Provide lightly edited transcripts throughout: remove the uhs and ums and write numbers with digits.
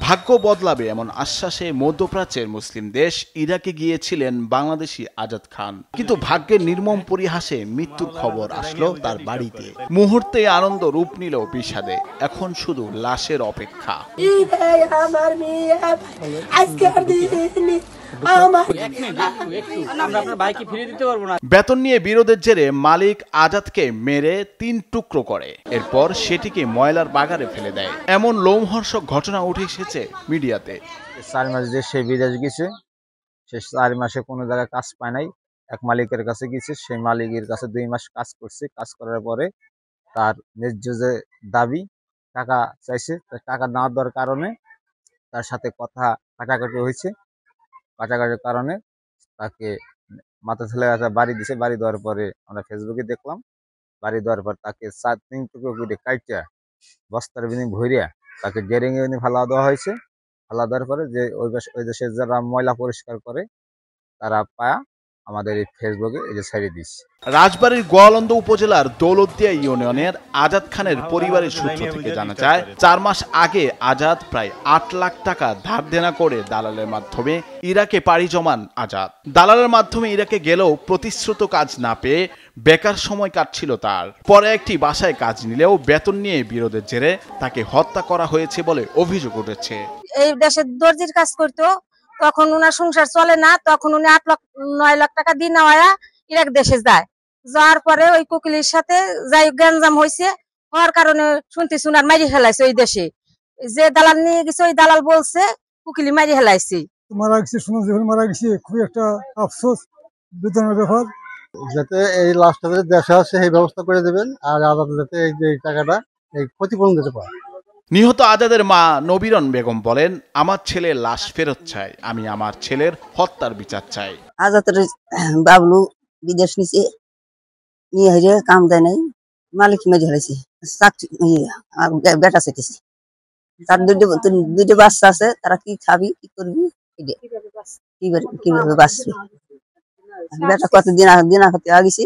ভাগ্য বদলাবে এমন আশ্বাসে মধ্যপ্রাচ্যের মুসলিম দেশ ইরাকে গিয়েছিলেন বাংলাদেশি আজাদ খান, কিন্তু ভাগ্যের নির্মম পরিহাসে মৃত্যুর খবর আসলো তার বাড়িতে। মুহূর্তে আনন্দ রূপ নিল বিষাদে, এখন শুধু লাশের অপেক্ষা। বেতন নিয়ে বিরোধের জেরে মালিক আজাদকে মেরে 3 টুকরো করে, এরপর সেটিকে ময়লার বাগারে ফেলে দেয়। এমন লোমহর্ষক ঘটনা উঠে এসেছে মিডিয়াতে। 4 মাস যে সে বিদেশ গেছে, সে 4 মাসে কোনো জায়গায় কাজ পায় নাই। এক মালিকের কাছে গেছে, সেই মালিকের কাছে 2 মাস কাজ করছে। কাজ করার পরে তার ন্যায্য যে দাবি, টাকা চাইছে, টাকা না দেওয়ার কারণে তার সাথে কথা কাটাকাটি হয়েছে। কাটাকাটির কারণে তাকে মাথা ছেলে বাড়ি দিছে। বাড়ি দেওয়ার পরে আমরা ফেসবুকে দেখলাম, বাড়ি দেওয়ার পর তাকে 3 টুকরো করে কাইটা বস্তার বিনিময়ে ভরিয়া তাকে ডেরিং এ ফালা দেওয়া হয়েছে। ফালা দেওয়ার পরে যে ওই দেশের যারা ময়লা পরিষ্কার করে তারা পায়া আমাদের এই ফেসবুকে এই যে ছেড়ে দিচ্ছে। রাজবাড়ীর গোয়ালন্দ উপজেলার দৌলতদিয়া ইউনিয়নের আজাদ খানের পরিবারের সূত্র থেকে জানা যায়, 4 মাস আগে আজাদ প্রায় 8 লাখ টাকা ধার দেনা করে দালালের মাধ্যমে ইরাকে পাড়ি জমান আজাদ। দালালের মাধ্যমে ইরাকে গেলেও প্রতিশ্রুত কাজ না পেয়ে বেকার সময় কাটছিল তার। পরে একটি বাসায় কাজ নিলেও বেতন নিয়ে বিরোধের জেরে তাকে হত্যা করা হয়েছে বলে অভিযোগ উঠেছে। এই দেশে দর্জির কাজ করতো, তখন ওনার সংসার চলে না, তখন উনি 9 লাখ টাকা দিয়ে নেওয়া ইরাক দেশে যায়। যাওয়ার পরে ওই কুকিলের সাথে যাই গ্যাঞ্জাম হয়েছে, হওয়ার কারণে শুনতেছি উনার মারি ফেলাইছে। ওই দেশে যে দালাল নিয়ে গেছে, ওই দালাল বলছে কুকিলি মারি ফেলাইছে। মারা গেছে, শুনে যখন মারা গেছে খুবই একটা আফসোস, বেদনার ব্যাপার। যাতে এই লাশটা দেশে আসে সেই ব্যবস্থা করে দেবেন, আর আলাদা যাতে এই যে টাকাটা এই ক্ষতিপূরণ দিতে পারে। নিহত আজাদের মা নবীরন বেগম বলেন, আমার ছেলের লাশ ফেরত চাই, আমি আমার ছেলের হত্যার বিচার চাই। আজাদের বাবলু বিদেশ নিচে নিয়ে হয়ে কাম দেয় নাই, মালিক মেরে হয়েছে, বেটা চেটেছে। তার 2টা বাচ্চা আছে, তারা কি খাবি কি করবি, কিভাবে বাঁচবে? বেটা কতদিন হতে আগেছি,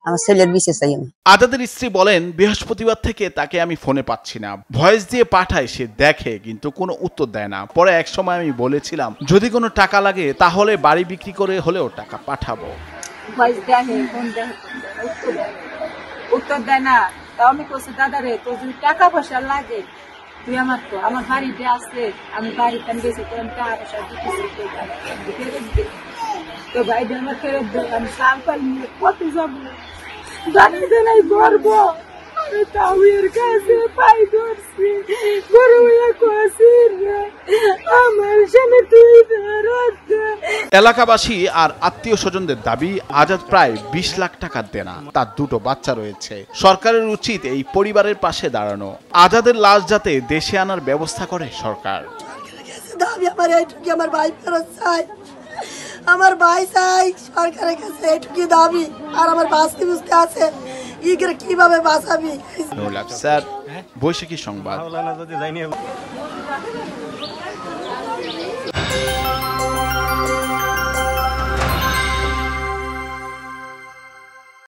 আমার ছেলের বিশেষ চাই আমি। আজাদের স্ত্রী বলেন, বৃহস্পতিবার থেকে তাকে আমি ফোনে পাচ্ছি না, ভয়েস দিয়ে পাঠাই, সে দেখে কিন্তু কোনো উত্তর দেয় না। পরে এক সময় আমি বলেছিলাম, যদি কোনো টাকা লাগে তাহলে বাড়ি বিক্রি করে হলেও টাকা পাঠাবো। উত্তর দেয় না। তাও আমি বলছি, দাদা রে, তোর যদি টাকা পয়সা লাগে তুই আমার বাড়িতে আসছে, আমি বাড়িতে গেছি, তোর টাকা পয়সা দিতেছি, তো ভাই আমার ফেরত দেয়। আমি সাল নিয়ে কত যাবো, জানিতে নাই গর্ব। আমি তাও এর কাছে পাই ধরছি, গরু আমার সামনে তুই এলাকাবাসী আর আত্মীয় স্বজনদের দাবি, আজাদ প্রায় 20 লাখ টাকা দেনা, তার 2টো বাচ্চা রয়েছে। সরকারের উচিত এই পরিবারের পাশে দাঁড়ানো। আজাদের লাশ যাতে দেশে আনার ব্যবস্থা করে সরকার। আমার ভাই ফেরত চাই, আমার ভাই চাই সরকারের কাছে, এটুকু দাবি। আর আমার বাঁচতে বুঝতে আছে, কিভাবে বাঁচাবি? বৈশাখী সংবাদ।